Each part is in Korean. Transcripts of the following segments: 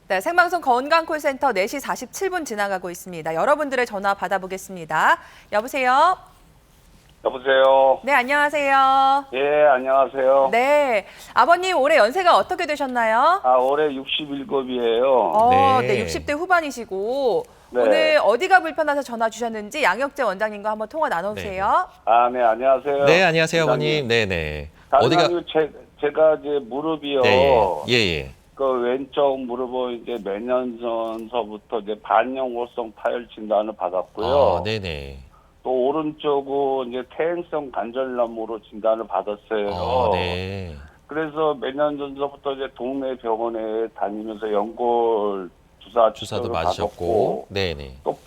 네, 생방송 건강콜센터 4시 47분 지나가고 있습니다. 여러분들의 전화 받아보겠습니다. 여보세요? 여보세요? 네, 안녕하세요. 예, 안녕하세요. 네, 아버님 올해 연세가 어떻게 되셨나요? 올해 61겁이에요. 네, 60대 후반이시고 네. 오늘 어디가 불편해서 전화 주셨는지 양혁재 원장님과 한번 통화 나눠주세요. 네, 안녕하세요. 네, 안녕하세요, 원장님. 아버님. 네네. 어디가? 제가 이제 무릎이요. 네, 예. 그 왼쪽 무릎을 이제 몇 년 전서부터 이제 반영호성 파열 진단을 받았고요. 네네. 또 오른쪽은 이제 퇴행성 관절염으로 진단을 받았어요. 네. 그래서 몇 년 전서부터 이제 동네 병원에 다니면서 연골 주사도 주사를 맞으셨고, 받았고, 네네. 또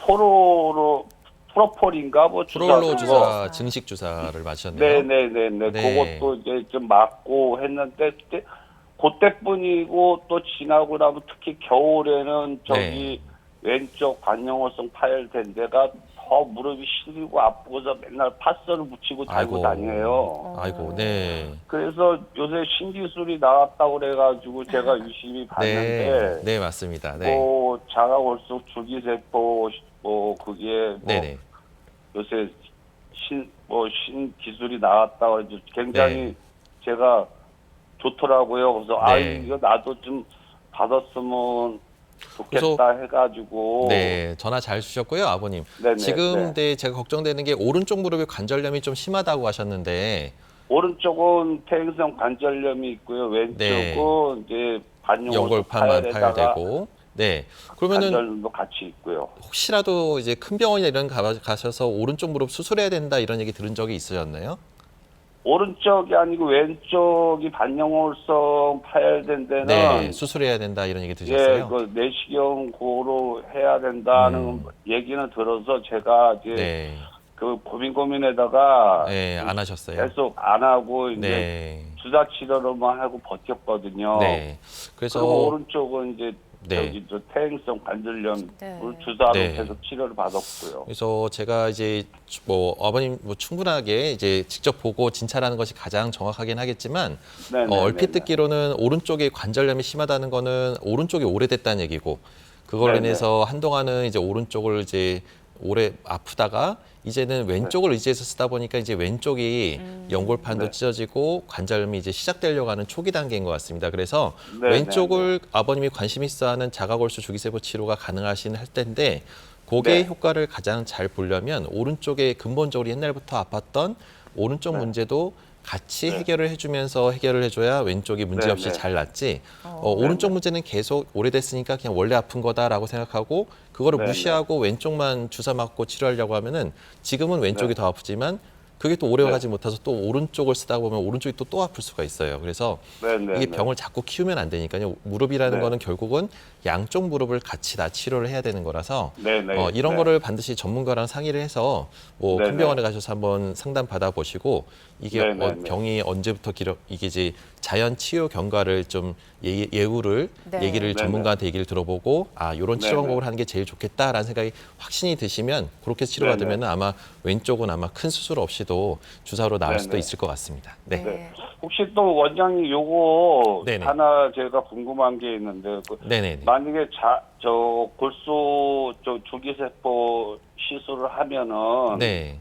프로폴인가 뭐 프롤로 주사 주사, 증식 주사를 맞으셨네요. 네네네네. 네. 그것도 이제 좀 맞고 했는데 그때뿐이고 또 지나고 나면 특히 겨울에는 저기 왼쪽 관영호성 파열된 데가 더 무릎이 시리고 아프고서 맨날 파스를 붙이고 달고 다녀요. 아이고, 네. 그래서 요새 신기술이 나왔다고 그래가지고 제가 유심히 봤는데 네, 맞습니다. 네. 뭐 자가골수 줄기세포 뭐 그게 뭐 네네. 요새 신기술이 나왔다고 해서 굉장히 제가 좋더라고요. 그래서 이거 나도 좀 받았으면 좋겠다 해가지고. 네, 전화 잘 주셨고요, 아버님. 네네, 지금 제가 걱정되는 게 오른쪽 무릎에 관절염이 좀 심하다고 하셨는데 오른쪽은 퇴행성 관절염이 있고요. 왼쪽은 이제 반영호성 연골판만 파열에다가 파열되고. 네. 그러면은 관절염도 같이 있고요. 혹시라도 이제 큰 병원이나 이런 가셔서 오른쪽 무릎 수술해야 된다 이런 얘기 들은 적이 있으셨나요? 오른쪽이 아니고 왼쪽이 반영호성 파열된 데는 네, 수술해야 된다 이런 얘기 드셨어요? 그 내시경 고로 해야 된다는 얘기는 들어서 제가 이제 그 고민에다가 안 하셨어요. 계속 안 하고 이제 네. 주사 치료로만 하고 버텼거든요. 네. 그래서 그리고 오른쪽은 이제 저기 저 퇴행성 관절염 주사로 계속 치료를 받았고요. 그래서 제가 이제 뭐 아버님 뭐 충분하게 이제 직접 보고 진찰하는 것이 가장 정확하긴 하겠지만 얼핏 듣기로는 오른쪽에 관절염이 심하다는 거는 오른쪽이 오래됐다는 얘기고 그걸로 인해서 한동안은 이제 오른쪽을 이제 오래 아프다가 이제는 왼쪽을 의지해서 쓰다 보니까 이제 왼쪽이 연골판도 찢어지고 관절염이 이제 시작되려고 하는 초기 단계인 것 같습니다. 그래서 왼쪽을 아버님이 관심 있어하는 자가골수 주기세포 치료가 가능하신 할 텐데 그게 효과를 가장 잘 보려면 오른쪽에 근본적으로 옛날부터 아팠던 오른쪽 문제도 같이 해결을 해주면서 해결을 해줘야 왼쪽이 문제없이 잘 낫지 오른쪽 문제는 계속 오래됐으니까 그냥 원래 아픈 거다라고 생각하고 그거를 무시하고 왼쪽만 주사 맞고 치료하려고 하면은 지금은 왼쪽이 더 아프지만 그게 또 오래 가지 못해서 또 오른쪽을 쓰다 보면 오른쪽이 또 아플 수가 있어요. 그래서 이게 병을 자꾸 키우면 안 되니까요. 무릎이라는 거는 결국은 양쪽 무릎을 같이 다 치료를 해야 되는 거라서 이런 거를 반드시 전문가랑 상의를 해서 뭐 큰 병원에 가셔서 한번 상담 받아보시고 이게 병이 언제부터 이게 이제 자연 치유 경과를 좀 예후를 얘기를 전문가한테 얘기를 들어보고 이런 치료 방법을 하는 게 제일 좋겠다라는 생각이 확신이 드시면 그렇게 치료받으면 아마 왼쪽은 아마 큰 수술 없이도 주사로 나을 수도 있을 것 같습니다. 혹시 또 원장님 요거 하나 제가 궁금한 게 있는데 만약에 저 골수 저 줄기세포 시술을 하면은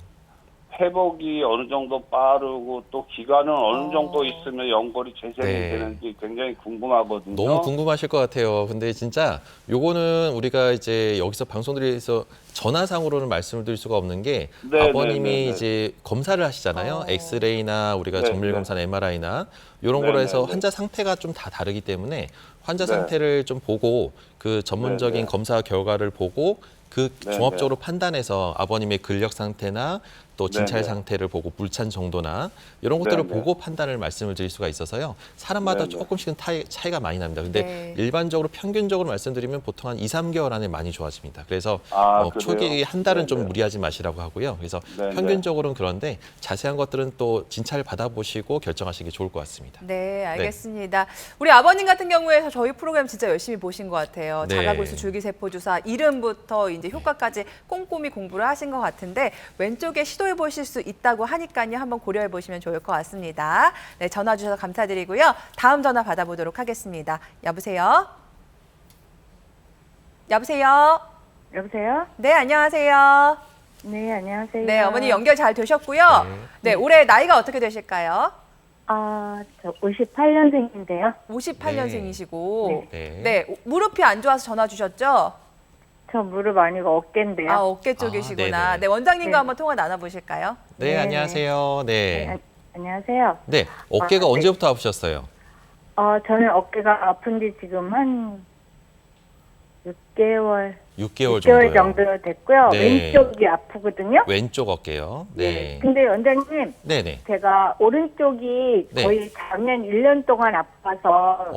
회복이 어느 정도 빠르고 또 기간은 어느 정도 있으면 연골이 재생이 되는지 굉장히 궁금하거든요. 너무 궁금하실 것 같아요. 근데 진짜 요거는 우리가 이제 여기서 방송들에서 전화상으로는 말씀을 드릴 수가 없는 게 아버님이 이제 검사를 하시잖아요. 엑스레이나 우리가 정밀 검사나 MRI나 이런 거로 해서 환자 상태가 좀 다 다르기 때문에 환자 상태를 좀 보고 그 전문적인 검사 결과를 보고 그 종합적으로 판단해서 아버님의 근력 상태나 또 진찰 상태를 보고 물찬 정도나 이런 것들을 보고 판단을 말씀을 드릴 수가 있어서요. 사람마다 조금씩은 차이가 많이 납니다. 근데 일반적으로 평균적으로 말씀드리면 보통 한 2, 3개월 안에 많이 좋아집니다. 그래서 초기 한 달은 좀 무리하지 마시라고 하고요. 그래서 평균적으로는 그런데 자세한 것들은 또 진찰 받아보시고 결정하시는 게 좋을 것 같습니다. 네, 알겠습니다. 우리 아버님 같은 경우에 저희 프로그램 진짜 열심히 보신 것 같아요. 자가골수 줄기세포 주사 이름부터 이제 효과까지 꼼꼼히 공부를 하신 것 같은데 왼쪽에 시도해 보실 수 있다고 하니까요. 한번 고려해 보시면 좋을 것 같습니다. 네, 전화 주셔서 감사드리고요. 다음 전화 받아보도록 하겠습니다. 여보세요? 여보세요? 여보세요? 네, 안녕하세요. 네, 안녕하세요. 네, 어머니 연결 잘 되셨고요. 네, 올해 나이가 어떻게 되실까요? 저 58년생인데요. 58년생이시고. 네. 네, 무릎이 안 좋아서 전화 주셨죠? 저 무릎 아니고 어깨인데요. 아, 어깨 쪽이시구나. 네네. 네, 원장님과 네. 한번 통화 나눠보실까요? 네, 네. 안녕하세요. 네, 네. 안녕하세요. 네, 어깨가 네. 언제부터 아프셨어요? 저는 어깨가 아픈 지 지금 한 6개월 6개월 6개월 정도요. 정도 됐고요. 네. 왼쪽이 아프거든요. 왼쪽 어깨요. 네. 근데 원장님, 네네. 제가 오른쪽이 네. 거의 작년 1년 동안 아파서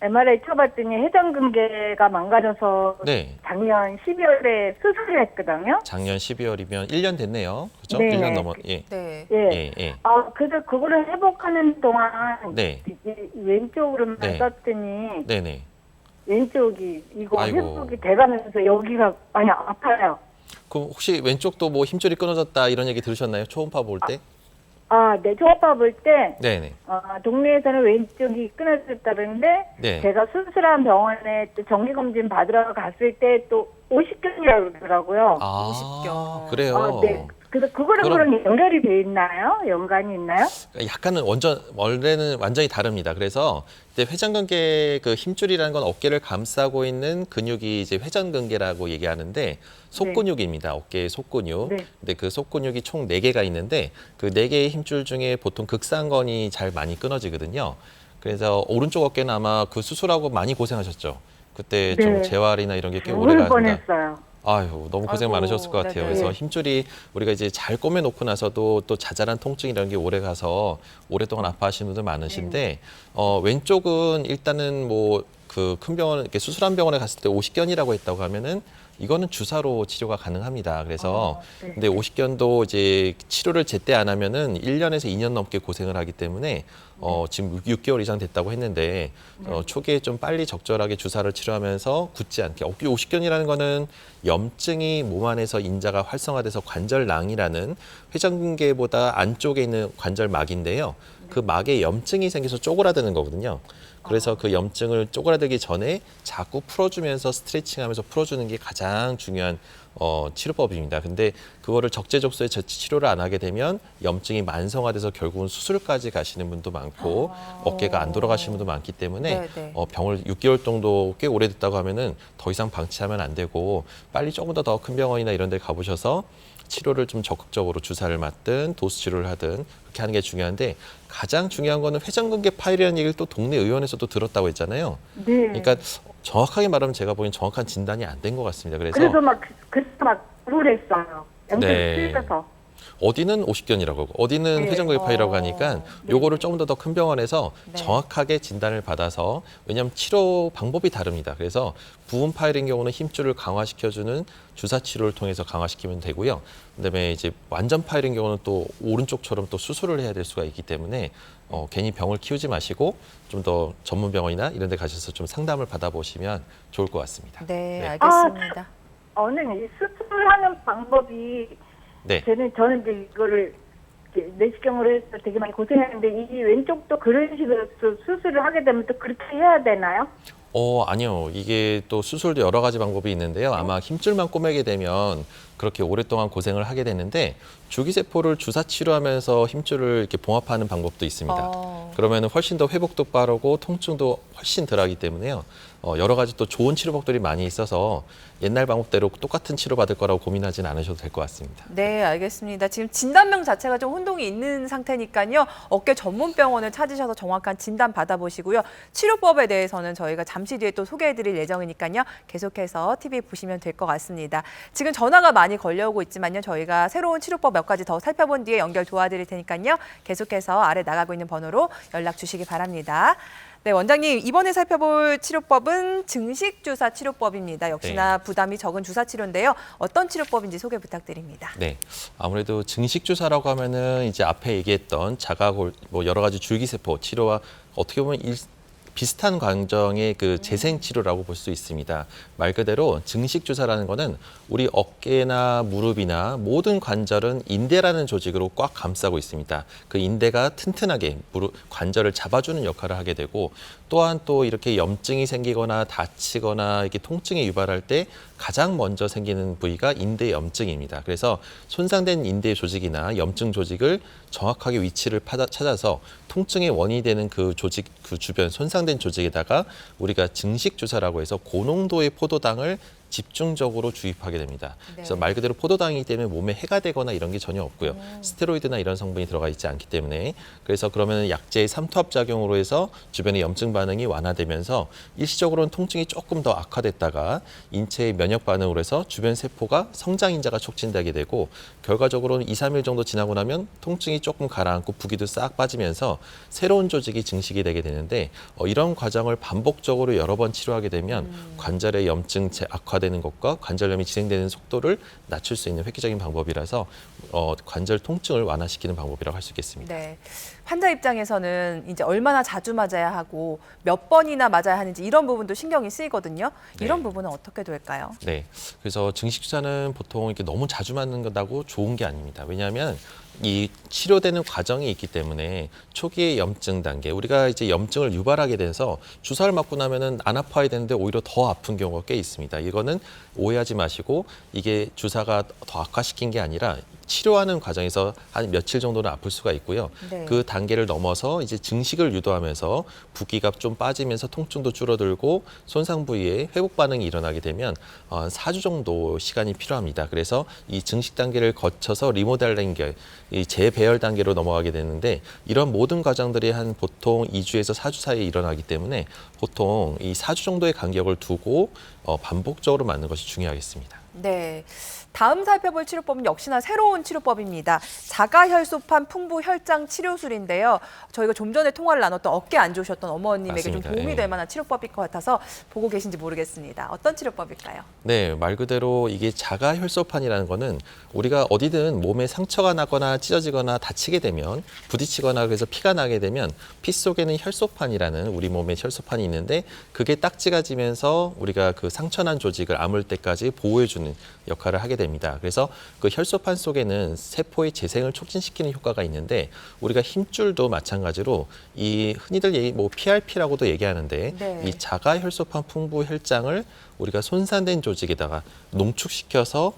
MRI 쳐봤더니 회전근개가 망가져서 네. 작년 12월에 수술을 했거든요. 작년 12월이면 1년 됐네요. 그죠? 네. 1년 넘어. 예. 네. 예. 예, 예. 그래서 그거를 회복하는 동안 네. 왼쪽으로만 네. 썼더니 네네. 왼쪽이 이거 아이고. 회복이 돼가면서 여기가 많이 아파요. 그럼 혹시 왼쪽도 뭐 힘줄이 끊어졌다 이런 얘기 들으셨나요? 초음파 볼 때? 네, 초음파 볼 때 네네. 동네에서는 왼쪽이 끊어졌다는데 네. 제가 수술한 병원에 또 정기검진 받으러 갔을 때 또 50견이라고 그러더라고요. 50견. 그래요. 네. 그래서 그거랑 그럼 연결이 돼 있나요? 연관이 있나요? 약간은 원래는 완전히 다릅니다. 그래서 이제 회전근개 그 힘줄이라는 건 어깨를 감싸고 있는 근육이 이제 회전근개라고 얘기하는데 속근육입니다. 어깨의 속근육. 네. 근데 그 속근육이 총 4개가 있는데 그 4개의 힘줄 중에 보통 극상건이 잘 많이 끊어지거든요. 그래서 오른쪽 어깨는 아마 그 수술하고 많이 고생하셨죠. 그때 좀 네. 재활이나 이런 게 꽤 죽을 오래 가신다. 뻔했어요. 아유, 너무 고생 아이고, 많으셨을 것 같아요. 네네. 그래서 힘줄이 우리가 이제 잘 꼬매놓고 나서도 또 자잘한 통증이라는 게 오래 가서 오랫동안 아파하시는 분들 많으신데, 왼쪽은 일단은 뭐 그 큰 병원, 이렇게 수술한 병원에 갔을 때 50견이라고 했다고 하면은 이거는 주사로 치료가 가능합니다. 그래서 네. 근데 50견도 이제 치료를 제때 안 하면은 1년에서 2년 넘게 고생을 하기 때문에 지금 6개월 이상 됐다고 했는데 초기에 좀 빨리 적절하게 주사를 치료하면서 굳지 않게 어깨 50견이라는 거는 염증이 몸 안에서 인자가 활성화돼서 관절낭이라는 회전근개보다 안쪽에 있는 관절막인데요. 그 막에 염증이 생겨서 쪼그라드는 거거든요. 그래서 그 염증을 쪼그라들기 전에 자꾸 풀어주면서 스트레칭하면서 풀어주는 게 가장 중요한 치료법입니다. 근데 그거를 적재적소에 치료를 안 하게 되면 염증이 만성화돼서 결국은 수술까지 가시는 분도 많고 어깨가 안 돌아가시는 분도 많기 때문에 네. 병을 6개월 정도 꽤 오래됐다고 하면은 더 이상 방치하면 안 되고 빨리 조금 더 큰 병원이나 이런 데 가보셔서 치료를 좀 적극적으로 주사를 맞든 도수 치료를 하든 그렇게 하는 게 중요한데 가장 중요한 거는 회전근개 파열이라는 얘기를 또 동네 의원에서도 들었다고 했잖아요. 네. 그러니까 정확하게 말하면 제가 보기엔 정확한 진단이 안 된 것 같습니다. 그래서 막 우울했어요. 양쪽 네. 틀려서. 어디는 50견이라고 하고 어디는 네. 회전근개 파열이라고 하니까 요거를 조금 더 큰 병원에서 네. 정확하게 진단을 받아서 왜냐하면 치료 방법이 다릅니다. 그래서 부분 파열인 경우는 힘줄을 강화시켜주는 주사 치료를 통해서 강화시키면 되고요. 그다음에 이제 완전 파열인 경우는 또 오른쪽처럼 또 수술을 해야 될 수가 있기 때문에 괜히 병을 키우지 마시고 좀 더 전문 병원이나 이런 데 가셔서 좀 상담을 받아보시면 좋을 것 같습니다. 네, 알겠습니다. 오늘 이 수술하는 방법이 네. 저는 이제 이거를 내시경으로 해서 되게 많이 고생했는데 이 왼쪽도 그런 식으로 수술을 하게 되면 또 그렇게 해야 되나요? 아니요. 이게 또 수술도 여러 가지 방법이 있는데요. 아마 힘줄만 꼬매게 되면 그렇게 오랫동안 고생을 하게 되는데 주기세포를 주사 치료하면서 힘줄을 이렇게 봉합하는 방법도 있습니다. 그러면 훨씬 더 회복도 빠르고 통증도 훨씬 덜하기 때문에요. 여러 가지 또 좋은 치료법들이 많이 있어서 옛날 방법대로 똑같은 치료 받을 거라고 고민하지는 않으셔도 될 것 같습니다. 네, 알겠습니다. 지금 진단명 자체가 좀 혼동이 있는 상태니까요. 어깨 전문 병원을 찾으셔서 정확한 진단 받아보시고요. 치료법에 대해서는 저희가 잠시 뒤에 또 소개해드릴 예정이니까요. 계속해서 TV 보시면 될 것 같습니다. 지금 전화가 많이 걸려오고 있지만요. 저희가 새로운 치료법 몇 가지 더 살펴본 뒤에 연결 도와드릴 테니까요. 계속해서 아래 나가고 있는 번호로 연락 주시기 바랍니다. 네, 원장님, 이번에 살펴볼 치료법은 증식주사 치료법입니다. 역시나 부담이 적은 주사 치료인데요. 어떤 치료법인지 소개 부탁드립니다. 네, 아무래도 증식주사라고 하면은 이제 앞에 얘기했던 자가골, 뭐 여러 가지 줄기세포 치료와 어떻게 보면 비슷한 과정의 그 재생 치료라고 볼 수 있습니다. 말 그대로 증식 주사라는 거는 우리 어깨나 무릎이나 모든 관절은 인대라는 조직으로 꽉 감싸고 있습니다. 그 인대가 튼튼하게 관절을 잡아주는 역할을 하게 되고 또한 또 이렇게 염증이 생기거나 다치거나 이렇게 통증이 유발할 때 가장 먼저 생기는 부위가 인대 염증입니다. 그래서 손상된 인대 조직이나 염증 조직을 정확하게 위치를 찾아서 통증의 원인이 되는 그 조직, 그 주변 손상된 조직에다가 우리가 증식 주사라고 해서 고농도의 포도당을 집중적으로 주입하게 됩니다. 네. 그래서 말 그대로 포도당이기 때문에 몸에 해가 되거나 이런 게 전혀 없고요. 스테로이드나 이런 성분이 들어가 있지 않기 때문에 그래서 그러면 약제의 삼투압 작용으로 해서 주변의 염증 반응이 완화되면서 일시적으로는 통증이 조금 더 악화됐다가 인체의 면역 반응으로 해서 주변 세포가 성장 인자가 촉진되게 되고 결과적으로는 2, 3일 정도 지나고 나면 통증이 조금 가라앉고 부기도 싹 빠지면서 새로운 조직이 증식이 되게 되는데 이런 과정을 반복적으로 여러 번 치료하게 되면 관절의 염증 악화되는 것과 관절염이 진행되는 속도를 낮출 수 있는 획기적인 방법이라서 관절 통증을 완화시키는 방법이라고 할 수 있겠습니다. 네. 환자 입장에서는 이제 얼마나 자주 맞아야 하고 몇 번이나 맞아야 하는지 이런 부분도 신경이 쓰이거든요. 이런 부분은 어떻게 될까요? 네. 그래서 증식 주사는 보통 이렇게 너무 자주 맞는 거다고 좋은 게 아닙니다. 왜냐하면 이 치료되는 과정이 있기 때문에 초기의 염증 단계, 우리가 이제 염증을 유발하게 돼서 주사를 맞고 나면은 안 아파야 되는데 오히려 더 아픈 경우가 꽤 있습니다. 이거는 오해하지 마시고 이게 주사가 더 악화시킨 게 아니라 치료하는 과정에서 한 며칠 정도는 아플 수가 있고요. 네. 그 단계를 넘어서 이제 증식을 유도하면서 부기가 좀 빠지면서 통증도 줄어들고 손상 부위에 회복 반응이 일어나게 되면 4주 정도 시간이 필요합니다. 그래서 이 증식 단계를 거쳐서 리모델링 이 재배열 단계로 넘어가게 되는데 이런 모든 과정들이 한 보통 2주에서 4주 사이에 일어나기 때문에 보통 이 4주 정도의 간격을 두고 반복적으로 맞는 것이 중요하겠습니다. 네. 다음 살펴볼 치료법은 역시나 새로운 치료법입니다. 자가혈소판 풍부혈장 치료술인데요. 저희가 좀 전에 통화를 나눴던 어깨 안 좋으셨던 어머님에게 맞습니다. 좀 도움이 될 만한 치료법일 것 같아서 보고 계신지 모르겠습니다. 어떤 치료법일까요? 네, 말 그대로 이게 자가혈소판이라는 거는 우리가 어디든 몸에 상처가 나거나 찢어지거나 다치게 되면 부딪히거나 그래서 피가 나게 되면 피 속에는 혈소판이라는 우리 몸의 혈소판이 있는데 그게 딱지가 지면서 우리가 그 상처난 조직을 아물 때까지 보호해주는 역할을 하게 됩니다. 그래서 그 혈소판 속에는 세포의 재생을 촉진시키는 효과가 있는데 우리가 힘줄도 마찬가지로 이 흔히들 뭐 PRP라고도 얘기하는데 네. 이 자가혈소판 풍부 혈장을 우리가 손상된 조직에다가 농축시켜서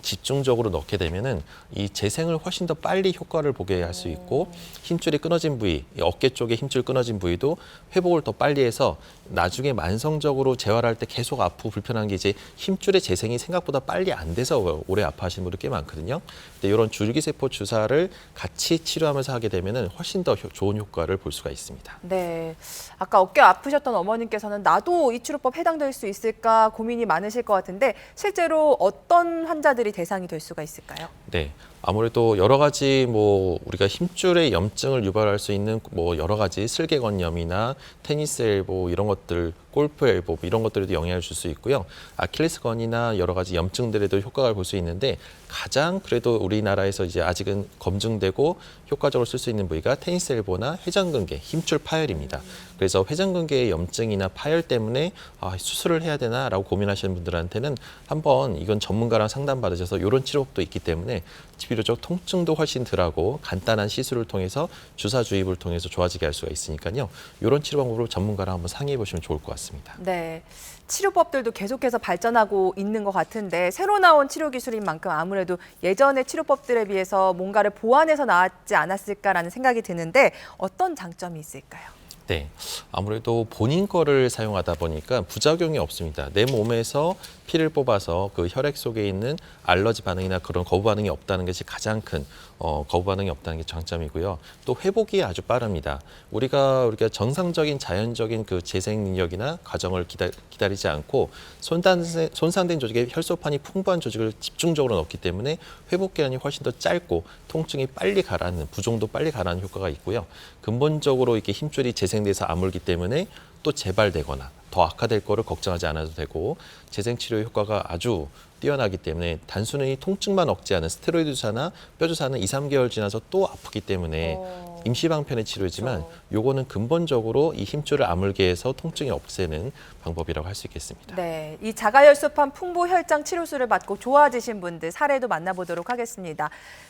집중적으로 넣게 되면은 이 재생을 훨씬 더 빨리 효과를 보게 할 수 있고 힘줄이 끊어진 부위, 이 어깨 쪽에 힘줄 끊어진 부위도 회복을 더 빨리 해서 나중에 만성적으로 재활할 때 계속 아프고 불편한 게 이제 힘줄의 재생이 생각보다 빨리 안 돼서 오래 아파하시는 분들 꽤 많거든요. 근데 이런 줄기세포 주사를 같이 치료하면서 하게 되면은 훨씬 더 좋은 효과를 볼 수가 있습니다. 네. 아까 어깨 아프셨던 어머님께서는 나도 이 치료법 해당될 수 있을까 고민이 많으실 것 같은데 실제로 어떤 환자들이 대상이 될 수가 있을까요? 네. 아무래도 여러 가지 뭐 우리가 힘줄의 염증을 유발할 수 있는 뭐 여러 가지 슬개건염이나 테니스 엘보 이런 것들, 골프 엘보 이런 것들에도 영향을 줄 수 있고요. 아킬레스건이나 여러 가지 염증들에도 효과를 볼 수 있는데 가장 그래도 우리나라에서 이제 아직은 검증되고 효과적으로 쓸 수 있는 부위가 테니스 엘보나 회전근개, 힘줄 파열입니다. 그래서 회전근개의 염증이나 파열 때문에 수술을 해야 되나라고 고민하시는 분들한테는 한번 이건 전문가랑 상담 받으셔서 이런 치료법도 있기 때문에 비교적 통증도 훨씬 덜하고 간단한 시술을 통해서 주사 주입을 통해서 좋아지게 할 수가 있으니까요. 이런 치료 방법으로 전문가랑 한번 상의해 보시면 좋을 것 같습니다. 네. 치료법들도 계속해서 발전하고 있는 것 같은데 새로 나온 치료 기술인 만큼 아무래도 예전의 치료법들에 비해서 뭔가를 보완해서 나왔지 않았을까라는 생각이 드는데 어떤 장점이 있을까요? 네, 아무래도 본인 거를 사용하다 보니까 부작용이 없습니다. 내 몸에서 피를 뽑아서 그 혈액 속에 있는 알러지 반응이나 그런 거부 반응이 없다는 것이 가장 큰 거부 반응이 없다는 게 장점이고요. 또 회복이 아주 빠릅니다. 우리가 정상적인 자연적인 그 재생 능력이나 과정을 기다리지 않고 손상된 조직에 혈소판이 풍부한 조직을 집중적으로 넣기 때문에 회복 기간이 훨씬 더 짧고 통증이 빨리 가라앉는 부종도 빨리 가라앉는 효과가 있고요. 근본적으로 이렇게 힘줄이 재생돼서 아물기 때문에 또 재발되거나 더 악화될 거를 걱정하지 않아도 되고 재생 치료 효과가 아주 뛰어나기 때문에 단순히 통증만 억제하는 스테로이드 주사나 뼈 주사는 2, 3개월 지나서 또 아프기 때문에 임시방편의 치료지만 그렇죠. 요거는 근본적으로 이 힘줄을 아물게 해서 통증이 없애는 방법이라고 할 수 있겠습니다. 네, 이 자가열수판 풍부혈장 치료술을 받고 좋아지신 분들 사례도 만나보도록 하겠습니다.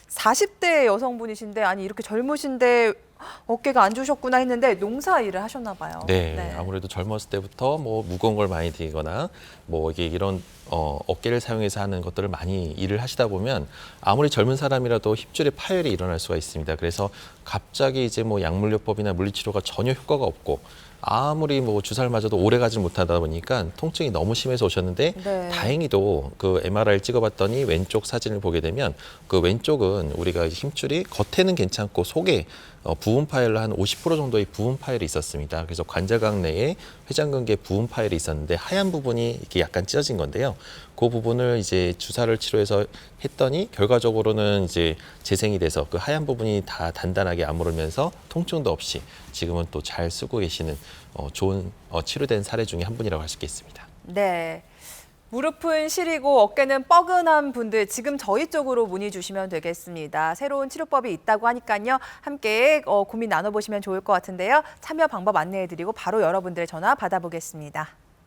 40대 여성분이신데 아니 이렇게 젊으신데 어깨가 안 좋으셨구나 했는데 농사 일을 하셨나 봐요. 네, 아무래도 젊었을 때부터 뭐 무거운 걸 많이 들거나 뭐 이게 이런 어깨를 사용해서 하는 것들을 많이 일을 하시다 보면 아무리 젊은 사람이라도 힘줄에 파열이 일어날 수가 있습니다. 그래서 갑자기 이제 뭐 약물요법이나 물리치료가 전혀 효과가 없고 아무리 뭐 주사를 맞아도 오래 가지 못하다 보니까 통증이 너무 심해서 오셨는데 네. 다행히도 그 MRI를 찍어봤더니 왼쪽 사진을 보게 되면 그 왼쪽은 우리가 힘줄이 겉에는 괜찮고 속에 부분 파열로 한 50% 정도의 부분 파열이 있었습니다. 그래서 관절각 내에 회전근개 부분 파열이 있었는데 하얀 부분이 이렇게 약간 찢어진 건데요. 그 부분을 이제 주사를 치료해서 했더니 결과적으로는 이제 재생이 돼서 그 하얀 부분이 다 단단하게 아물으면서 통증도 없이 지금은 또 잘 쓰고 계시는 좋은 치료된 사례 중에 한 분이라고 할 수 있겠습니다. 네. 무릎은 시리고 어깨는 뻐근한 분들 지금 저희 쪽으로 문의 주시면 되겠습니다. 새로운 치료법이 있다고 하니까요. 함께 고민 나눠보시면 좋을 것 같은데요. 참여 방법 안내해드리고 바로 여러분들의 전화 받아보겠습니다.